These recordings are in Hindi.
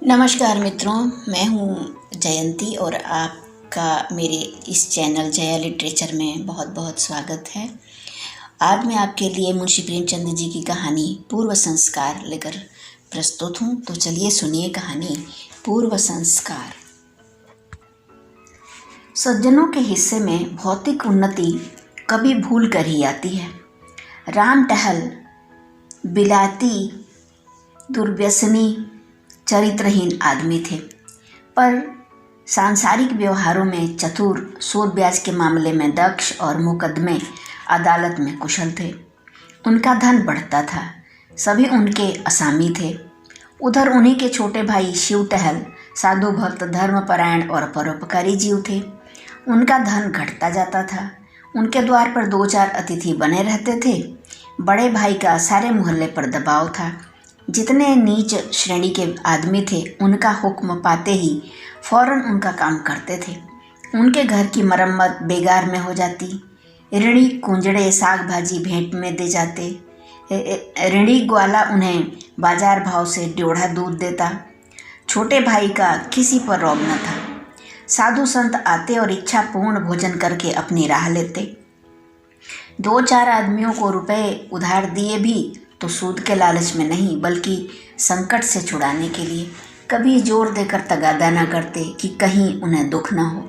नमस्कार मित्रों, मैं हूँ जयंती और आपका मेरे इस चैनल जया लिटरेचर में बहुत बहुत स्वागत है। आज मैं आपके लिए मुंशी प्रेमचंद जी की कहानी पूर्व संस्कार लेकर प्रस्तुत हूँ। तो चलिए सुनिए कहानी पूर्व संस्कार। सज्जनों के हिस्से में भौतिक उन्नति कभी भूल कर ही आती है। राम टहल बिलाती दुर्व्यसनी चरित्रहीन आदमी थे, पर सांसारिक व्यवहारों में चतुर, सूद ब्याज के मामले में दक्ष और मुकदमे अदालत में कुशल थे। उनका धन बढ़ता था, सभी उनके असामी थे। उधर उन्हीं के छोटे भाई शिव टहल साधु भक्त, धर्मपरायण और परोपकारी जीव थे। उनका धन घटता जाता था। उनके द्वार पर 2-4 अतिथि बने रहते थे। बड़े भाई का सारे मोहल्ले पर दबाव था। जितने नीच श्रेणी के आदमी थे, उनका हुक्म पाते ही फौरन उनका काम करते थे। उनके घर की मरम्मत बेगार में हो जाती। ऋणी कुंजड़े साग भाजी भेंट में दे जाते। ऋणी ग्वाला उन्हें बाजार भाव से ड्योढ़ा दूध देता। छोटे भाई का किसी पर रौब न था। साधु संत आते और इच्छा पूर्ण भोजन करके अपनी राह लेते। 2-4 आदमियों को रुपए उधार दिए भी तो सूद के लालच में नहीं, बल्कि संकट से छुड़ाने के लिए। कभी जोर देकर तगादा न करते कि कहीं उन्हें दुख न हो।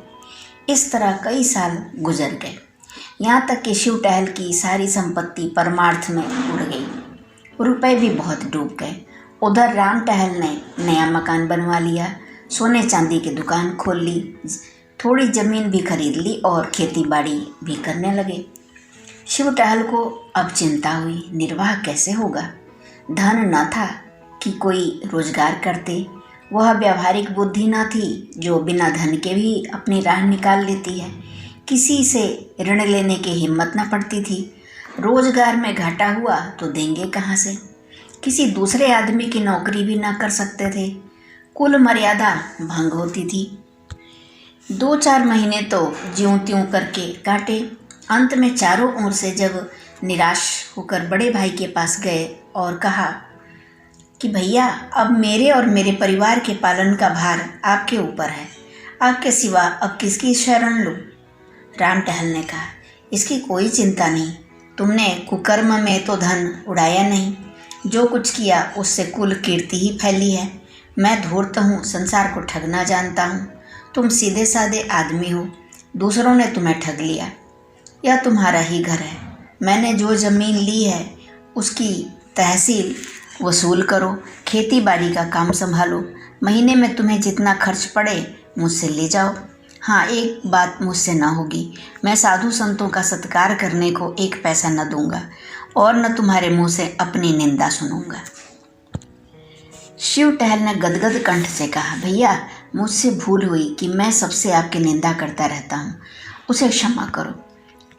इस तरह कई साल गुजर गए, यहाँ तक कि शिव टहल की सारी संपत्ति परमार्थ में उड़ गई। रुपए भी बहुत डूब गए। उधर राम टहल ने नया मकान बनवा लिया, सोने चांदी की दुकान खोल ली, थोड़ी ज़मीन भी खरीद ली और खेती बाड़ी भी करने लगे। शिव टहल को अब चिंता हुई, निर्वाह कैसे होगा। धन न था कि कोई रोजगार करते। वह व्यावहारिक बुद्धि न थी जो बिना धन के भी अपनी राह निकाल लेती है। किसी से ऋण लेने की हिम्मत न पड़ती थी। रोजगार में घाटा हुआ तो देंगे कहाँ से। किसी दूसरे आदमी की नौकरी भी न कर सकते थे। कुल मर्यादा भंग होती थी। 2-4 महीने तो ज्यों त्यों करके काटे। अंत में चारों ओर से जब निराश होकर बड़े भाई के पास गए और कहा कि भैया, अब मेरे और मेरे परिवार के पालन का भार आपके ऊपर है। आपके सिवा अब किसकी शरण लूँ। राम टहल ने कहा, इसकी कोई चिंता नहीं। तुमने कुकर्म में तो धन उड़ाया नहीं। जो कुछ किया उससे कुल कीर्ति ही फैली है। मैं धूर्त हूँ, संसार को ठगना जानता हूँ। तुम सीधे साधे आदमी हो, दूसरों ने तुम्हें ठग लिया। यह तुम्हारा ही घर है। मैंने जो ज़मीन ली है उसकी तहसील वसूल करो, खेती बाड़ी का काम संभालो। महीने में तुम्हें जितना खर्च पड़े मुझसे ले जाओ। हाँ, एक बात मुझसे ना होगी, मैं साधु संतों का सत्कार करने को 1 पैसा न दूंगा और न तुम्हारे मुंह से अपनी निंदा सुनूंगा। शिव टहल ने गदगद कंठ से कहा, भैया, मुझसे भूल हुई कि मैं सबसे आपकी निंदा करता रहता हूँ, उसे क्षमा करो।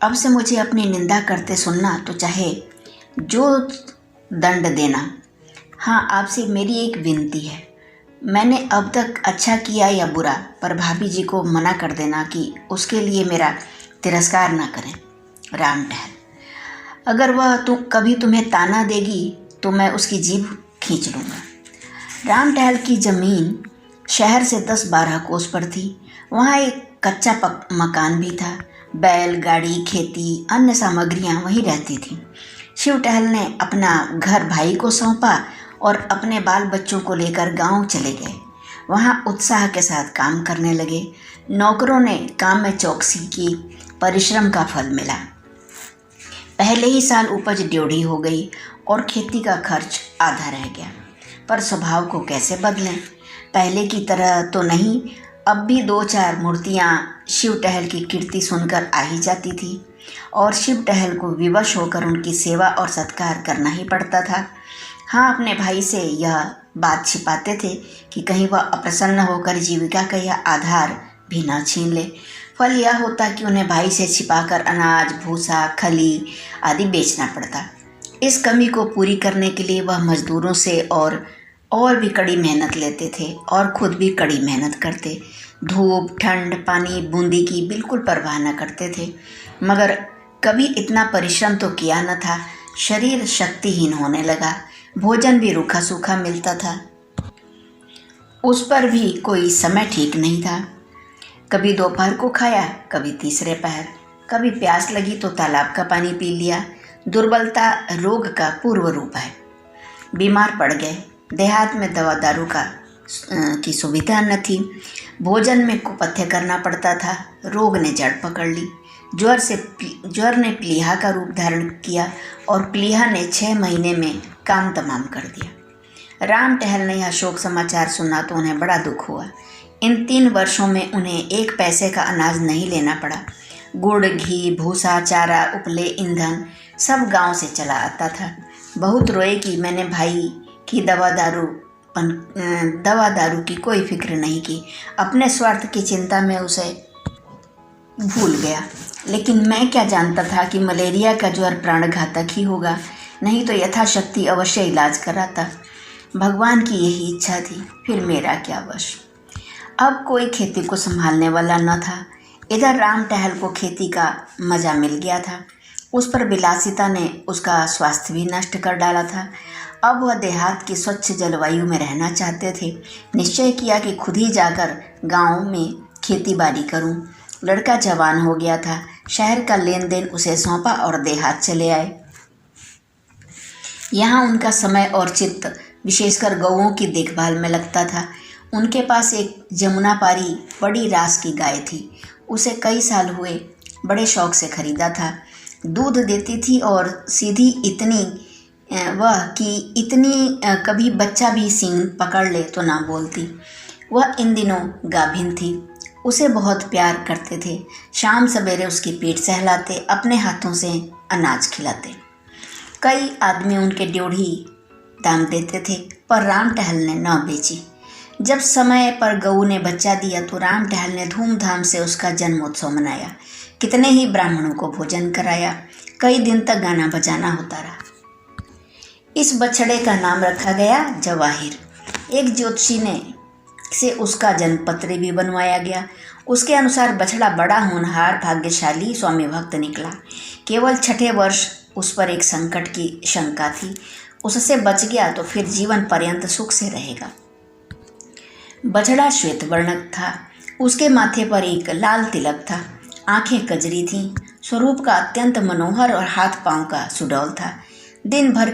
अब से मुझे अपनी निंदा करते सुनना तो चाहे जो दंड देना। हाँ, आपसे मेरी एक विनती है। मैंने अब तक अच्छा किया या बुरा, पर भाभी जी को मना कर देना कि उसके लिए मेरा तिरस्कार ना करें। राम टहल, अगर वह कभी तुम्हें ताना देगी तो मैं उसकी जीभ खींच लूँगा। राम टहल की ज़मीन शहर से 10-12 कोस पर थी। वहाँ एक कच्चा मकान भी था। बैल, गाड़ी, खेती, अन्य सामग्रियां वहीं रहती थीं। शिव टहल ने अपना घर भाई को सौंपा और अपने बाल बच्चों को लेकर गांव चले गए। वहां उत्साह के साथ काम करने लगे। नौकरों ने काम में चौकसी की, परिश्रम का फल मिला। पहले ही साल उपज ड्योढ़ी हो गई और खेती का खर्च आधा रह गया। पर स्वभाव को कैसे बदलें। पहले की तरह तो नहीं, अब भी 2-4 मूर्तियाँ शिव टहल की कीर्ति सुनकर आ ही जाती थी और शिव टहल को विवश होकर उनकी सेवा और सत्कार करना ही पड़ता था। हाँ, अपने भाई से यह बात छिपाते थे कि कहीं वह अप्रसन्न होकर जीविका का यह आधार भी ना छीन ले। फल यह होता कि उन्हें भाई से छिपाकर अनाज, भूसा, खली आदि बेचना पड़ता। इस कमी को पूरी करने के लिए वह मजदूरों से और भी कड़ी मेहनत लेते थे और खुद भी कड़ी मेहनत करते। धूप, ठंड, पानी, बूंदी की बिल्कुल परवाह न करते थे। मगर कभी इतना परिश्रम तो किया न था। शरीर शक्तिहीन होने लगा। भोजन भी रूखा सूखा मिलता था। उस पर भी कोई समय ठीक नहीं था। कभी दोपहर को खाया, कभी तीसरे पहर। कभी प्यास लगी तो तालाब का पानी पी लिया। दुर्बलता रोग का पूर्व रूप है। बीमार पड़ गए। देहात में दवा दारू की सुविधा न थी। भोजन में कुपथ्य करना पड़ता था। रोग ने जड़ पकड़ ली। ज्वर ने प्लीहा का रूप धारण किया और प्लीहा ने 6 महीने में काम तमाम कर दिया। राम टहल ने यह शोक समाचार सुना तो उन्हें बड़ा दुख हुआ। इन 3 वर्षों में उन्हें 1 पैसे का अनाज नहीं लेना पड़ा। गुड़, घी, भूसा, चारा, उपले, ईंधन सब गांव से चला आता था। बहुत रोए कि मैंने भाई की दवा दारू की कोई फिक्र नहीं की। अपने स्वार्थ की चिंता में उसे भूल गया। लेकिन मैं क्या जानता था कि मलेरिया का ज्वर प्राणघातक ही होगा, नहीं तो यथाशक्ति अवश्य इलाज कराता। भगवान की यही इच्छा थी, फिर मेरा क्या वश। अब कोई खेती को संभालने वाला न था। इधर राम टहल को खेती का मज़ा मिल गया था। उस पर विलासिता ने उसका स्वास्थ्य भी नष्ट कर डाला था। अब वह देहात की स्वच्छ जलवायु में रहना चाहते थे। निश्चय किया कि खुद ही जाकर गांव में खेती बाड़ी करूं। लड़का जवान हो गया था। शहर का लेन देन उसे सौंपा और देहात चले आए। यहाँ उनका समय और चित्त विशेषकर गौओं की देखभाल में लगता था। उनके पास एक जमुना पारी बड़ी रास की गाय थी। उसे कई साल हुए बड़े शौक से खरीदा था। दूध देती थी और सीधी इतनी कभी बच्चा भी सींग पकड़ ले तो ना बोलती। वह इन दिनों गाभिन थी। उसे बहुत प्यार करते थे। शाम सवेरे उसकी पीठ सहलाते, अपने हाथों से अनाज खिलाते। कई आदमी उनके ड्योढ़ी दाम देते थे, पर राम टहल ने न बेची। जब समय पर गऊ ने बच्चा दिया तो राम टहल ने धूमधाम से उसका जन्मोत्सव मनाया। कितने ही ब्राह्मणों को भोजन कराया। कई दिन तक गाना बजाना होता रहा। इस बछड़े का नाम रखा गया जवाहिर। एक ज्योतिषी से उसका जन्मपत्र भी बनवाया गया। उसके अनुसार बछड़ा बड़ा होनहार, भाग्यशाली, स्वामी भक्त निकला। केवल 6ठे वर्ष उस पर एक संकट की शंका थी। उससे बच गया तो फिर जीवन पर्यंत सुख से रहेगा। बछड़ा श्वेत वर्णक था। उसके माथे पर एक लाल तिलक था। आंखें कजरी थीं। स्वरूप का अत्यंत मनोहर और हाथ पांव का सुडौल था। दिन भर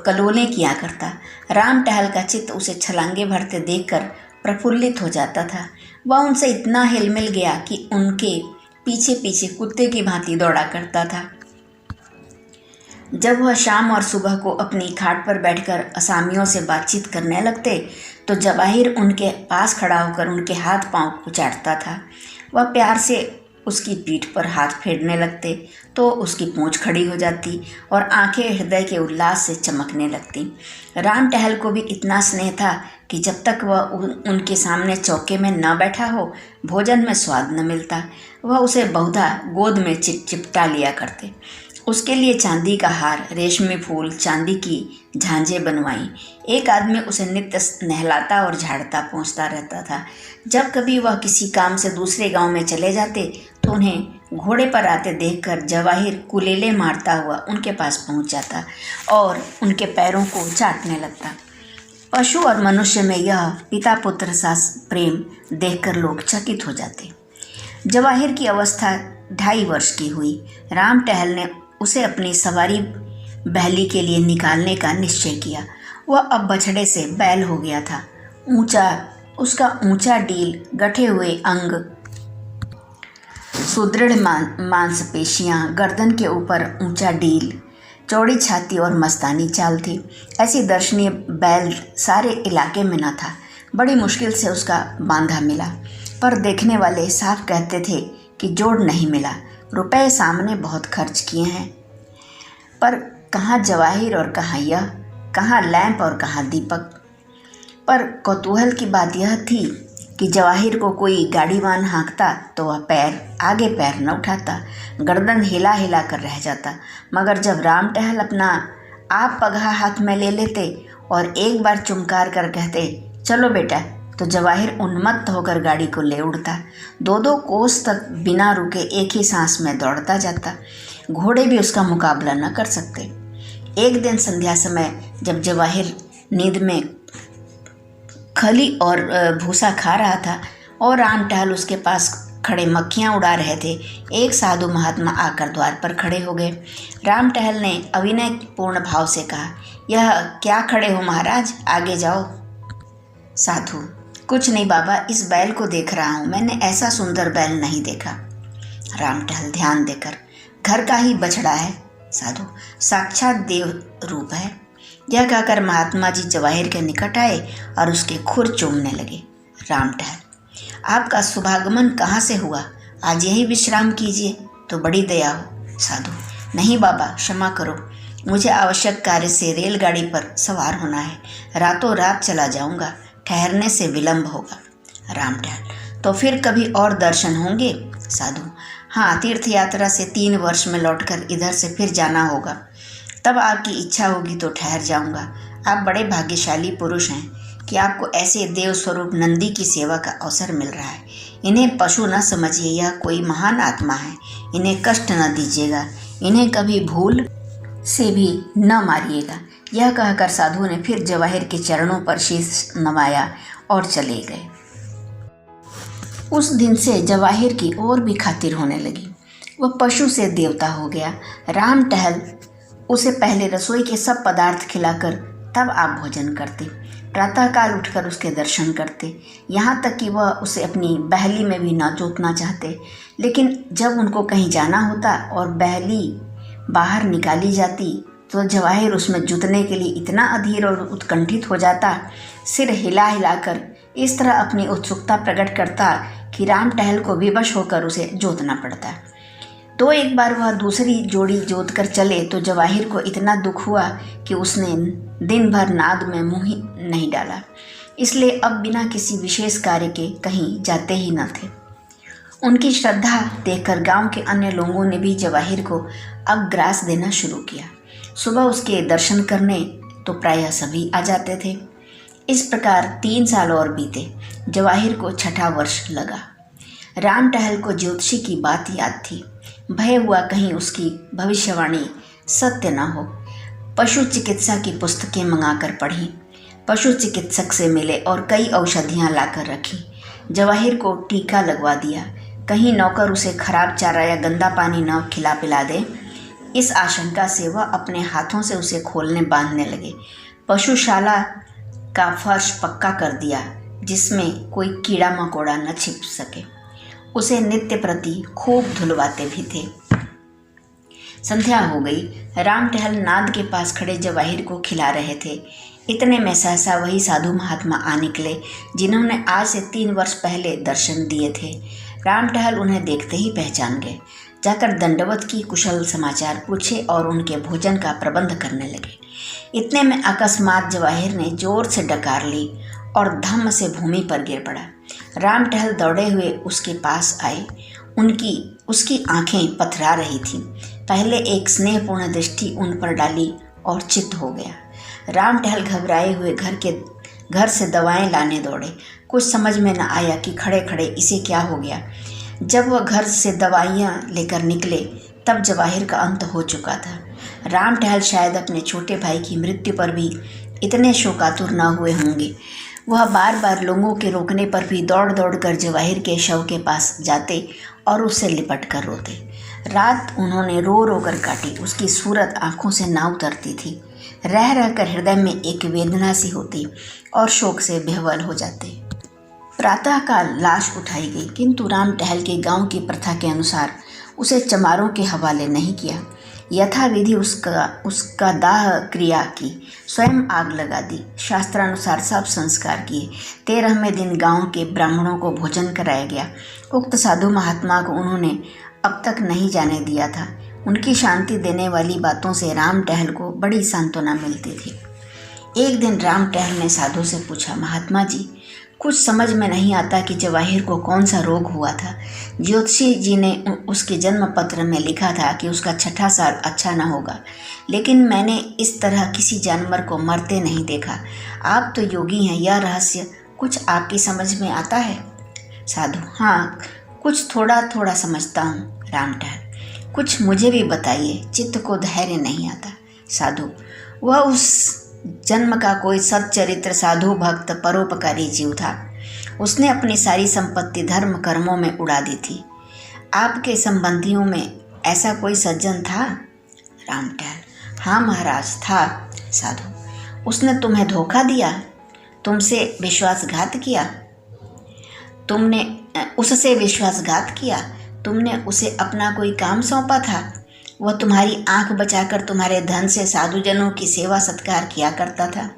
कलोलें किया करता। राम टहल का चित्त उसे छलांगे भरते देखकर प्रफुल्लित हो जाता था। वह उनसे इतना हिलमिल गया कि उनके पीछे पीछे कुत्ते की भांति दौड़ा करता था। जब वह शाम और सुबह को अपनी खाट पर बैठकर असामियों से बातचीत करने लगते तो जवाहिर उनके पास खड़ा होकर उनके हाथ पांव को चाटता था। वह प्यार से उसकी पीठ पर हाथ फेरने लगते तो उसकी पूंछ खड़ी हो जाती और आंखें हृदय के उल्लास से चमकने लगती। राम टहल को भी इतना स्नेह था कि जब तक वह उनके सामने चौके में न बैठा हो भोजन में स्वाद न मिलता। वह उसे बहुधा गोद में चिपटा लिया करते। उसके लिए चांदी का हार, रेशमी फूल, चांदी की झांझें बनवाई। एक आदमी उसे नित्य नहलाता और झाड़ता पोंछता रहता था। जब कभी वह किसी काम से दूसरे गांव में चले जाते तो उन्हें घोड़े पर आते देखकर जवाहिर कुलेले मारता हुआ उनके पास पहुंच जाता और उनके पैरों को चाटने लगता। पशु और मनुष्य में यह पिता पुत्र सा प्रेम देखकर लोग चकित हो जाते। जवाहिर की अवस्था 2.5 वर्ष की हुई। राम टहल ने उसे अपनी सवारी बहली के लिए निकालने का निश्चय किया। वह अब बछड़े से बैल हो गया था। उसका ऊंचा डील, गठे हुए अंग, सुदृढ़ मांसपेशियां, गर्दन के ऊपर ऊंचा डील, चौड़ी छाती और मस्तानी चाल थी। ऐसी दर्शनीय बैल सारे इलाके में न था। बड़ी मुश्किल से उसका बांधा मिला, पर देखने वाले साफ कहते थे कि जोड़ नहीं मिला। रुपए सामने बहुत खर्च किए हैं, पर कहाँ जवाहिर और कहाँ यह, कहाँ लैंप और कहाँ दीपक। पर कौतूहल की बात यह थी कि जवाहिर को कोई गाड़ीवान हाँकता तो वह आगे पैर न उठाता, गर्दन हिला हिला कर रह जाता। मगर जब राम टहल अपना आप पगहा हाथ में ले लेते और एक बार चुमकार कर कहते चलो बेटा, तो जवाहिर उन्मत्त होकर गाड़ी को ले उड़ता। 2-2 कोस तक बिना रुके एक ही सांस में दौड़ता जाता। घोड़े भी उसका मुकाबला न कर सकते। एक दिन संध्या समय जब जवाहिर नींद में खली और भूसा खा रहा था और राम टहल उसके पास खड़े मक्खियाँ उड़ा रहे थे। एक साधु महात्मा आकर द्वार पर खड़े हो गए। राम टहल ने अविनय पूर्ण भाव से कहा, यह क्या खड़े हो महाराज, आगे जाओ। साधु, कुछ नहीं बाबा, इस बैल को देख रहा हूँ, मैंने ऐसा सुंदर बैल नहीं देखा। राम टहल ध्यान देकर, घर का ही बछड़ा है। साधु, साक्षात देव रूप है। यह कहकर महात्मा जी जवाहिर के निकट आए और उसके खुर चूमने लगे। राम टहल, आपका शुभागमन कहाँ से हुआ, आज यही विश्राम कीजिए तो बड़ी दया हो। साधु, नहीं बाबा, क्षमा करो, मुझे आवश्यक कार्य से रेलगाड़ी पर सवार होना है, रातों रात चला जाऊंगा, ठहरने से विलंब होगा। राम टहल, तो फिर कभी और दर्शन होंगे। साधु, हाँ, तीर्थ यात्रा से 3 वर्ष में लौटकर इधर से फिर जाना होगा, तब आपकी इच्छा होगी तो ठहर जाऊंगा। आप बड़े भाग्यशाली पुरुष हैं कि आपको ऐसे देव स्वरूप नंदी की सेवा का अवसर मिल रहा है। इन्हें पशु न समझिए, यह कोई महान आत्मा है, इन्हें कष्ट न दीजिएगा, इन्हें कभी भूल से भी न मारिएगा। यह कहकर साधु ने फिर जवाहिर के चरणों पर शीश नवाया और चले गए। उस दिन से जवाहिर की और भी खातिर होने लगी। वह पशु से देवता हो गया। राम टहल उसे पहले रसोई के सब पदार्थ खिलाकर तब आप भोजन करते, प्रातःकाल उठकर उसके दर्शन करते, यहाँ तक कि वह उसे अपनी बहली में भी न जोतना चाहते। लेकिन जब उनको कहीं जाना होता और बहली बाहर निकाली जाती तो जवाहिर उसमें जुतने के लिए इतना अधीर और उत्कंठित हो जाता, सिर हिला हिलाकर इस तरह अपनी उत्सुकता प्रकट करता कि राम टहल को विवश होकर उसे जोतना पड़ता। तो एक बार वह दूसरी जोड़ी जोत कर चले तो जवाहिर को इतना दुख हुआ कि उसने दिन भर नाद में मुँह ही नहीं डाला। इसलिए अब बिना किसी विशेष कार्य के कहीं जाते ही न थे। उनकी श्रद्धा देखकर गांव के अन्य लोगों ने भी जवाहिर को अब ग्रास देना शुरू किया। सुबह उसके दर्शन करने तो प्रायः सभी आ जाते थे। इस प्रकार 3 साल और बीते। जवाहिर को 6ठा वर्ष लगा। राम टहल को ज्योतिषी की बात याद थी। भय हुआ कहीं उसकी भविष्यवाणी सत्य न हो। पशु चिकित्सा की पुस्तकें मंगाकर पढ़ी, पशु चिकित्सक से मिले और कई औषधियाँ लाकर रखी। जवाहिर को टीका लगवा दिया, कहीं नौकर उसे खराब चारा या गंदा पानी न खिला पिला दे। इस आशंका से वह अपने हाथों से उसे खोलने बांधने लगे। पशुशाला का फर्श पक्का कर दिया जिसमें कोई कीड़ा मकोड़ा न छिप सके। उसे नित्य प्रति खूब धुलवाते भी थे। संध्या हो गई। राम टहल नाद के पास खड़े जवाहिर को खिला रहे थे। इतने में सहसा वही साधु महात्मा आ निकले जिन्होंने आज से 3 वर्ष पहले दर्शन दिए थे। राम टहल उन्हें देखते ही पहचान गए। जाकर दंडवत की कुशल समाचार पूछे और उनके भोजन का प्रबंध करने लगे। इतने में अकस्मात जवाहिर ने जोर से डकार ली और धम्म से भूमि पर गिर पड़ा। राम टहल दौड़े हुए उसके पास आए। उसकी आंखें पथरा रही थीं। पहले एक स्नेहपूर्ण दृष्टि उन पर डाली और चित्त हो गया। राम टहल घबराए हुए घर से दवाएं लाने दौड़े। कुछ समझ में न आया कि खड़े खड़े इसे क्या हो गया। जब वह घर से दवाइयाँ लेकर निकले तब जवाहिर का अंत हो चुका था। राम टहल शायद अपने छोटे भाई की मृत्यु पर भी इतने शोकातुर न हुए होंगे। वह बार बार लोगों के रोकने पर भी दौड़ दौड़ कर जवाहिर के शव के पास जाते और उससे लिपट कर रोते। रात उन्होंने रो रो कर काटी। उसकी सूरत आंखों से ना उतरती थी। रह रह कर हृदय में एक वेदना सी होती और शोक से बेहवल हो जाते। प्रातःकाल लाश उठाई गई, किंतु राम टहल के गांव की प्रथा के अनुसार उसे चमारों के हवाले नहीं किया। यथाविधि उसका दाह क्रिया की, स्वयं आग लगा दी, शास्त्रानुसार सब संस्कार किए। 13वें दिन गांव के ब्राह्मणों को भोजन कराया गया। उक्त साधु महात्मा को उन्होंने अब तक नहीं जाने दिया था। उनकी शांति देने वाली बातों से राम टहल को बड़ी सांत्वना मिलती थी। एक दिन राम टहल ने साधु से पूछा, महात्मा जी, कुछ समझ में नहीं आता कि जवाहिर को कौन सा रोग हुआ था। ज्योतिषी जी ने उसके जन्म पत्र में लिखा था कि उसका 6ठा साल अच्छा न होगा, लेकिन मैंने इस तरह किसी जानवर को मरते नहीं देखा। आप तो योगी हैं, यह रहस्य कुछ आपकी समझ में आता है? साधु, हाँ, कुछ थोड़ा थोड़ा समझता हूँ। राम टहल, कुछ मुझे भी बताइए, चित्त को धैर्य नहीं आता। साधु, वह उस जन्म का कोई सच्चरित्र साधु भक्त परोपकारी जीव था। उसने अपनी सारी संपत्ति धर्म कर्मों में उड़ा दी थी। आपके संबंधियों में ऐसा कोई सज्जन था? रामटहल: हाँ महाराज, था। साधु: उसने तुम्हें धोखा दिया, तुमसे विश्वासघात किया? तुमने उससे विश्वासघात किया? तुमने उसे अपना कोई काम सौंपा था? वह तुम्हारी आंख बचाकर तुम्हारे धन से साधुजनों की सेवा सत्कार किया करता था।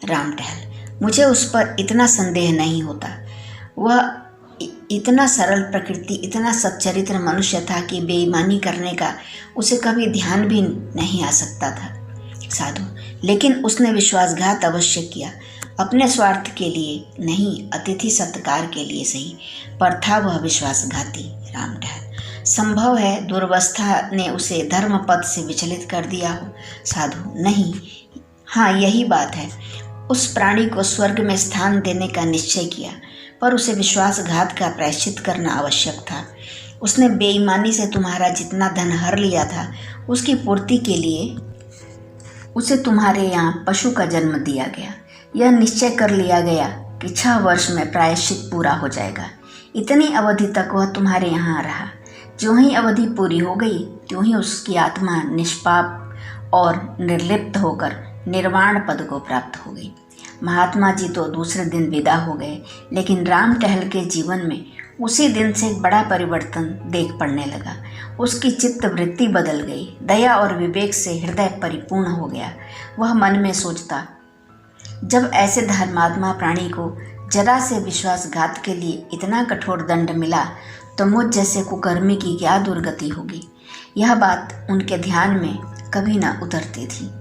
रामटहल: मुझे उस पर इतना संदेह नहीं होता। वह इतना सरल प्रकृति, इतना सच्चरित्र मनुष्य था कि बेईमानी करने का उसे कभी ध्यान भी नहीं आ सकता था। साधु: लेकिन उसने विश्वासघात अवश्य किया, अपने स्वार्थ के लिए नहीं, अतिथि सत्कार के लिए सही, पर था वह विश्वासघाती। रामटहल: संभव है दुर्वस्था ने उसे धर्म पद से विचलित कर दिया हो। साधु: नहीं, हाँ यही बात है। उस प्राणी को स्वर्ग में स्थान देने का निश्चय किया, पर उसे विश्वासघात का प्रायश्चित करना आवश्यक था। उसने बेईमानी से तुम्हारा जितना धन हर लिया था, उसकी पूर्ति के लिए उसे तुम्हारे यहाँ पशु का जन्म दिया गया। यह निश्चय कर लिया गया कि 6 वर्ष में प्रायश्चित पूरा हो जाएगा। इतनी अवधि तक वह तुम्हारे यहाँ रहा। जो ही अवधि पूरी हो गई, त्यों ही उसकी आत्मा निष्पाप और निर्लिप्त होकर निर्वाण पद को प्राप्त हो गई। महात्मा जी तो दूसरे दिन विदा हो गए, लेकिन रामटहल के जीवन में उसी दिन से एक बड़ा परिवर्तन देख पड़ने लगा। उसकी चित्त वृत्ति बदल गई, दया और विवेक से हृदय परिपूर्ण हो गया। वह मन में सोचता, जब ऐसे धर्मात्मा प्राणी को जरा से विश्वासघात के लिए इतना कठोर दंड मिला, तो मुझ जैसे कुकर्मी की क्या दुर्गति होगी। यह बात उनके ध्यान में कभी न उतरती थी।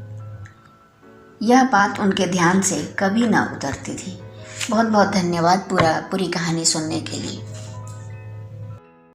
यह बात उनके ध्यान से कभी न उतरती थी। बहुत बहुत धन्यवाद पूरी कहानी सुनने के लिए।